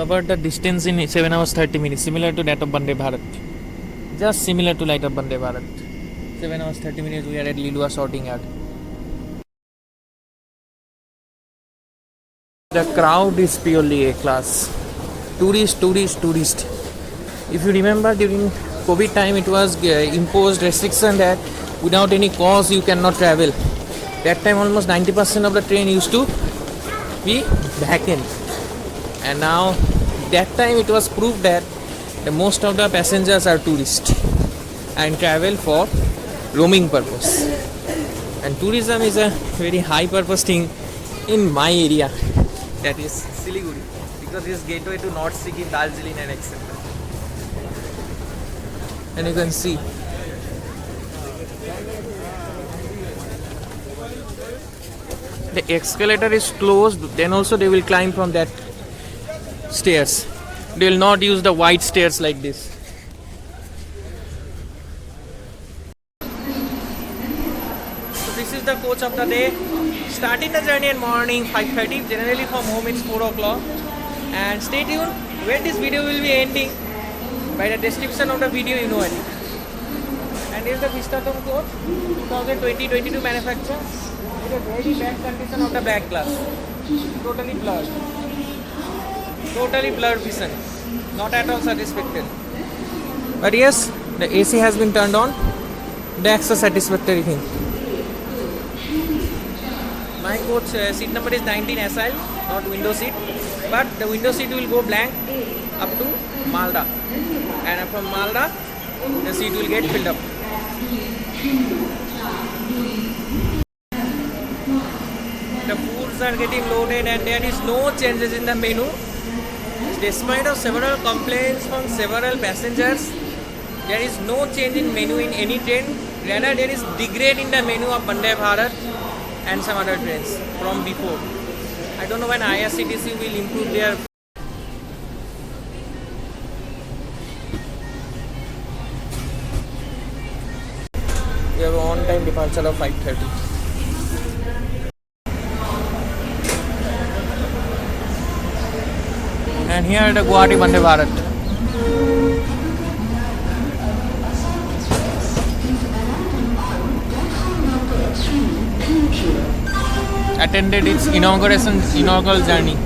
covered the distance in 7 hours 30 minutes, similar to that of Vande Bharat. Just similar to that of Vande Bharat. 7 hours 30 minutes we are at Lilua sorting yard. The crowd is purely A class. Tourist. If you remember, during COVID time it was imposed restriction that without any cause you cannot travel. That time almost 90% of the train used to be vacant. And now that time it was proved that most of the passengers are tourists and travel for roaming purpose. And tourism is a very high purpose thing in my area, that is Siliguri, because it is gateway to North Sikkim, Darjeeling and etc. And you can see the escalator is closed, then also they will climb from that stairs. They will not use the wide stairs like this. So this is the coach of the day. Starting the journey in morning 5:30. Generally from home it's 4 o'clock. And stay tuned where this video will be ending. By the description of the video you know it. And this is the Vistatom coach 2020-22 manufacture. With a very bad condition of the back glass. Totally blurred vision. Not at all satisfactory. But yes, the AC has been turned on. That's a satisfactory thing. My coach seat number is 19 SL, not window seat. But the window seat will go blank up to Malda. And from Malda, the seat will get filled up. The foods are getting loaded and there is no changes in the menu. Despite of several complaints from several passengers, there is no change in menu in any train. Rather, there is degrade in the menu of Vande Bharat and some other trains from before. I don't know when IRCTC will improve their. We have on time departure of 5:30. And here the Guwahati Vande Bharat. Attended its inaugural journey.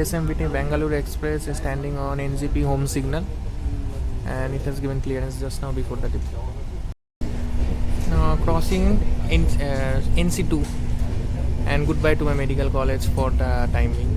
SMBT Bangalore Express is standing on NGP home signal and it has given clearance just now before the dip. Now crossing NC2 and goodbye to my medical college for the timing.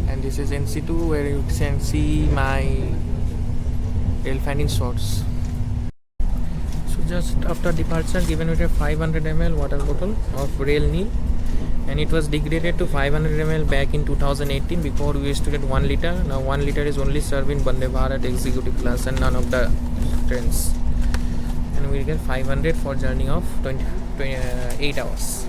And this is NC2 where you can see my rail fanning source. So just after departure given with a 500 ml water bottle of Rail Nil. And it was degraded to 500 ml back in 2018. Before we used to get 1 liter. Now 1 liter is only served in Vande Bharat Executive class and none of the trains. And we will get 500 for journey of 8 hours.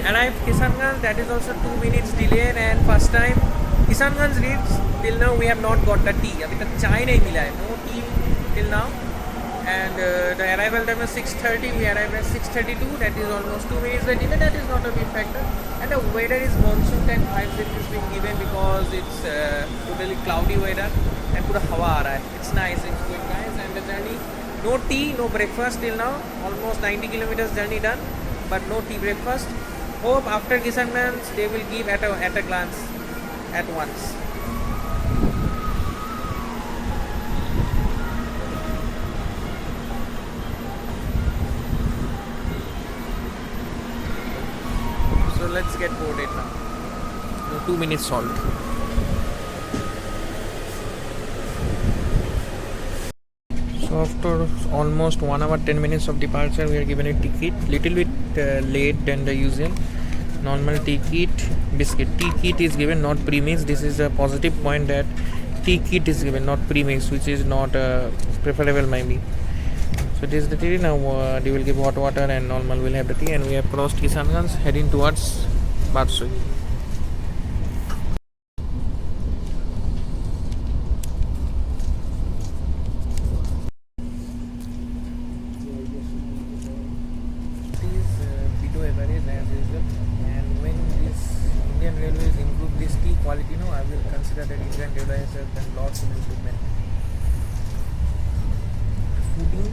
Arrived Kishanganj, that is also 2 minutes delayed and first time Kishanganj reached. Till now we have not got the tea. अभी तक चाय नहीं मिला है, no tea till now. and the arrival time is 6:30. We arrived at 6:32. That is almost 2 minutes the delay. That is not a big factor. And the weather is monsoon time vibes it is being given because it's totally cloudy weather and pura hawa aa raha hai. It's nice. It's good guys. And the journey, no tea, no breakfast till now. Almost 90 kilometers journey done, but no tea breakfast. Hope after Kishanganj they will give at a glance at once. So let's get boarded now. 2 minutes halt. So after almost 1 hour 10 minutes of departure, we are given a ticket. Little bit late than the usual. Normal ticket, biscuit. Tea kit is given, not premix. This is a positive point that tea kit is given, not premix, which is not preferable maybe. So this is the tea. Now they will give hot water and normal will have the tea. And we have crossed Kishanganj heading towards Barsoi. Below average as usual. And when this Indian Railways improve this tea quality, no, I will consider that Indian Railways has done lots of improvement. Fooding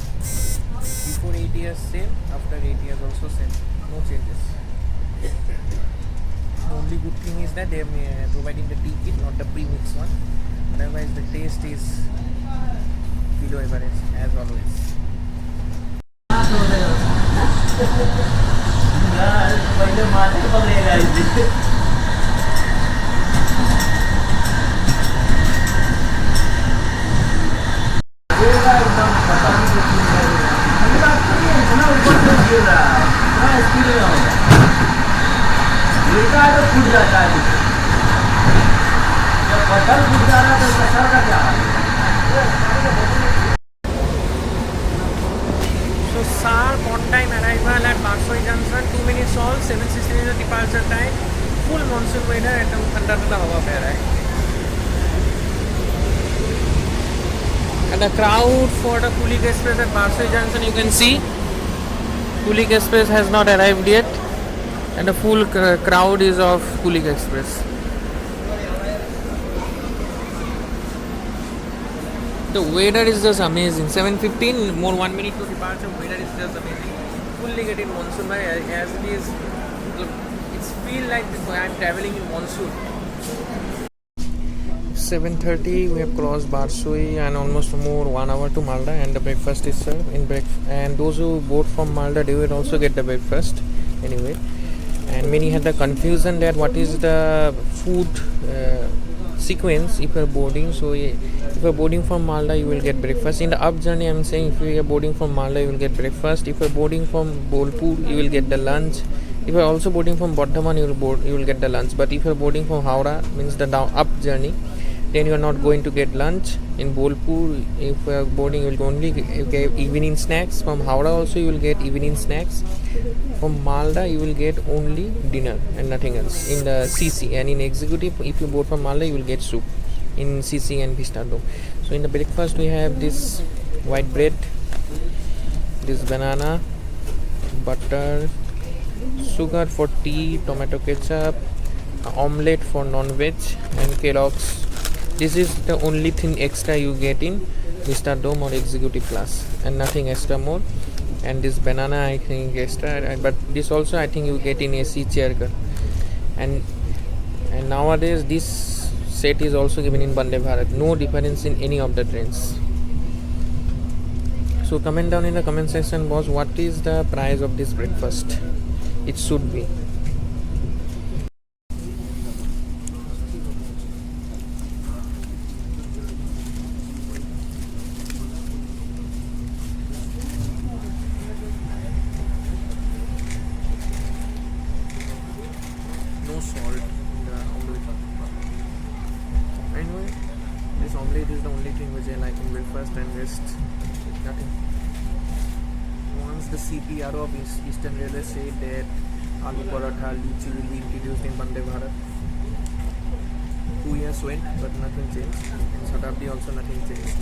before 8 years same, after 8 years also same, no changes. The only good thing is that they are providing the tea kit, not the premix one. Otherwise the taste is below average as always. So sharp on time arrival at Barsoi Junction, 2 minutes all, 7:16 is the departure time. Full monsoon weather, एकदम ठंडा ठंडा हवा बह रहा है. And the crowd for the Kulik Express at Barsoi Junction, you can see Kulik Express has not arrived yet, and the full crowd is of Kulik Express. The weather is just amazing. 7:15, more 1 minute to departure. Weather is just amazing. Fully getting monsoon by as it is. It's feel like I'm traveling in monsoon. 7:30, we have crossed Barsoi and almost more 1 hour to Malda, and the breakfast is served. And those who board from Malda, they will also get the breakfast anyway. And many had the confusion that what is the food sequence if you are boarding. So if you are boarding from Malda, you will get breakfast. In the up journey, I am saying if you are boarding from Malda, you will get breakfast. If you are boarding from Bolpur, you will get the lunch. If you are also boarding from Bardhaman, you will get the lunch. But if you are boarding from Howrah, means the down up journey, then you are not going to get lunch. In Bolpur, if you are boarding, you will only get evening snacks. From Howrah also, you will get evening snacks. From Malda, you will get only dinner and nothing else in the CC. And in executive, if you board from Malda, you will get soup in CC and Vistadome. So in the breakfast, we have this white bread, this banana, butter, sugar for tea, tomato ketchup, omelette for non-veg, and Kellogg's. This is the only thing extra you get in Vistadome or executive class, and nothing extra more. And this banana I think extra, but this also I think you get in AC chair car. And nowadays this set is also given in Vande Bharat. No difference in any of the trains. So comment down in the comment section boss, what is the price of this breakfast? It should be. No salt in the omelette. Anyway, this omelette is the only thing which I like in breakfast, and rest nothing. Once the CPRO of Eastern Railway said that aloo paratha, lychee will be introduced in Vande Bharat. 2 years went, but nothing changed. In Shatabdi also nothing changed.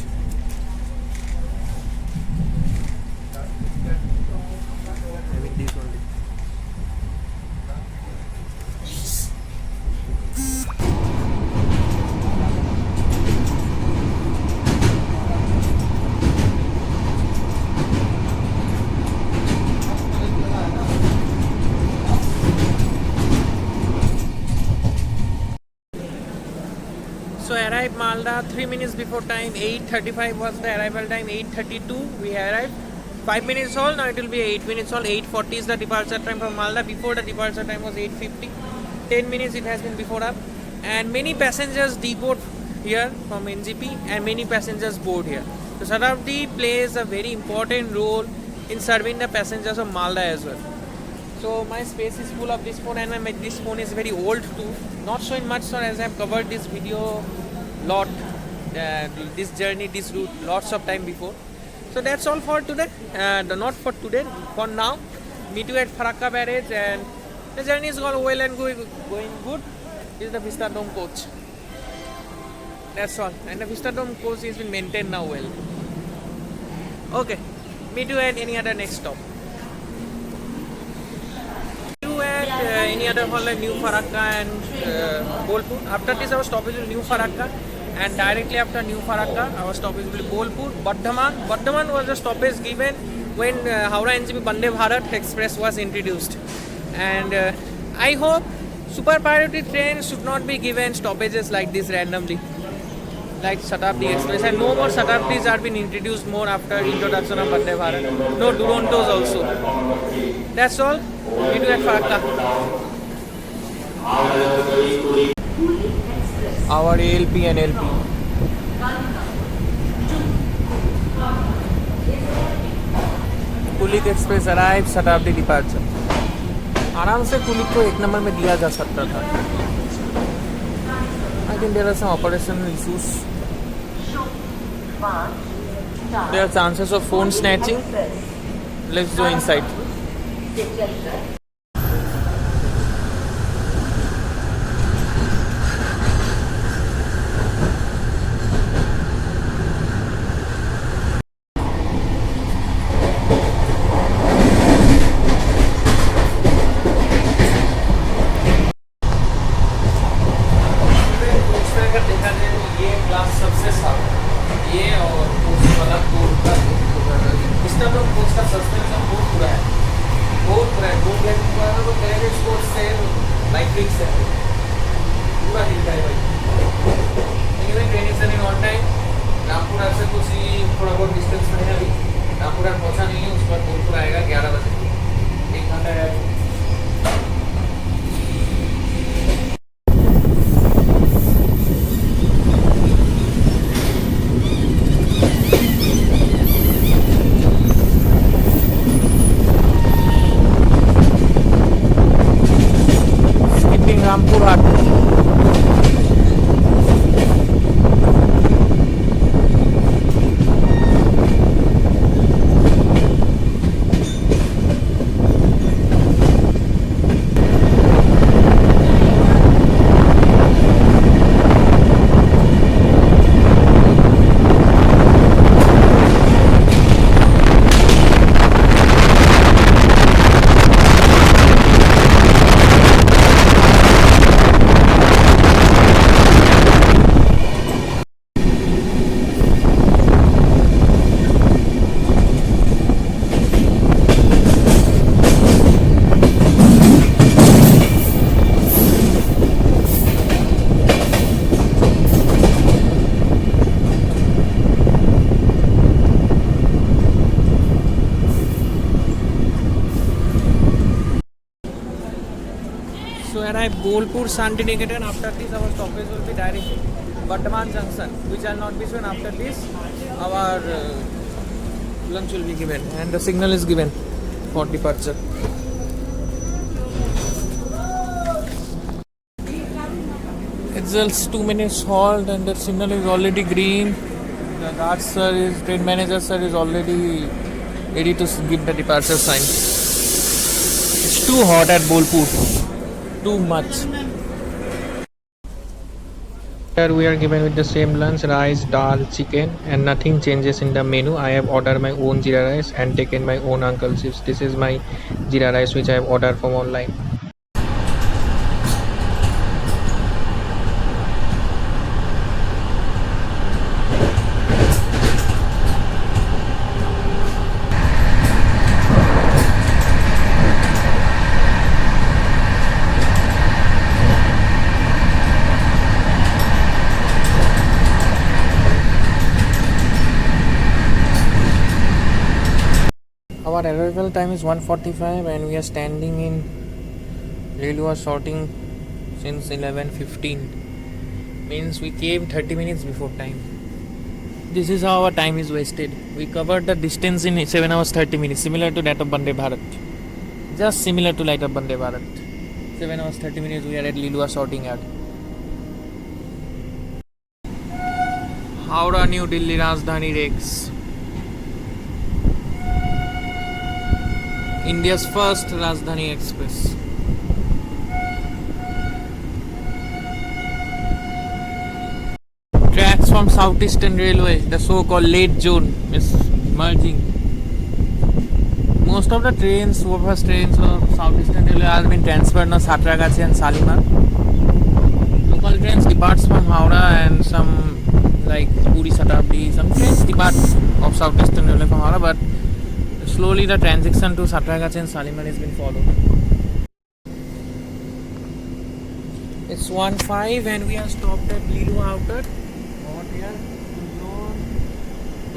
at Malda 3 minutes before time. 8:35 was the arrival time. 8:32 we arrived. 5 minutes all. Now it will be 8 minutes all. 8:40 is the departure time from Malda. Before the departure time was 8:50. 10 minutes it has been before up. And many passengers depot here from NGP and many passengers board here. So Shatabdi plays a very important role in serving the passengers of Malda as well. So my space is full of this phone, and this phone is very old too. Not showing much, so as I have covered this video lot, this journey, this route lots of time before. So that's all for today. Not for today, for now. Meet you at Farakka Barrage, and the journey is going well and going good. This is the Vista Dome coach. That's all. And the Vista Dome coach has been maintained now well. Okay. Meet you at any other next stop. Any other hall like New Farakka and Bolpur. After this, our stoppage will New Farakka, and directly after New Farakka, our stoppage will be Bolpur. Bardhaman. Bardhaman was the stoppage given when Howrah NGP Vande Bharat Express was introduced. And I hope super priority trains should not be given stoppages like this randomly, like Shatabdi Express. And no more Shatabdis are being introduced more after introduction of Vande Bharat. No Durontos also. That's all. Meet you at Farakka. Our ALP and LP. Kulik express arrive Shatabdi departure. आराम से कुलिक को 1 number में दिया जा सकता था. I think there are some operational issues. There are chances of phone snatching. Let's go inside. Bolpur Shantiniketan. After this, our stoppage will be directly Bardhaman Junction, which will not be shown. After this, our lunch will be given, and the signal is given for departure. It's just 2 minutes halt, and the signal is already green. The guard sir is, train manager sir is already ready to give the departure sign. It's too hot at Bolpur. Too much. Here we are given with the same lunch, rice, dal, chicken, and nothing changes in the menu. I have ordered my own jeera rice and taken my own uncle chips. This is my jeera rice which I have ordered from online. our arrival time is 1:45 and we are standing in Lilua sorting since 11:15. Means we came 30 minutes before time. This is how our time is wasted. We covered the distance in 7 hours 30 minutes, similar to that of Vande Bharat. Just similar to that of Vande Bharat. 7 hours 30 minutes we are at Lilua sorting yard. Howrah New Delhi Rajdhani Rex. India's first Rajdhani Express. Tracks from Southeastern Railway, the so-called late zone, is merging. Most of the trains, superfast trains of Southeastern Railway have been transferred to Satragachi and Shalimar. Local trains departs from Howrah and some like Puri Shatabdi, some trains depart of Southeastern Railway from Howrah, but slowly the transition to Satragachi and Shalimar has been followed. It's 1:05 and we are stopped at Lilua Outer. Hot air zone.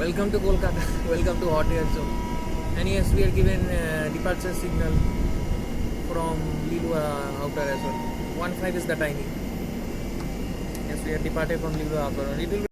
Welcome to Kolkata. Welcome to hot air zone. And yes, we are given departure signal from Lilua Outer as well. 1:05 is the timing. Yes, we are departed from Lilua Outer. It will be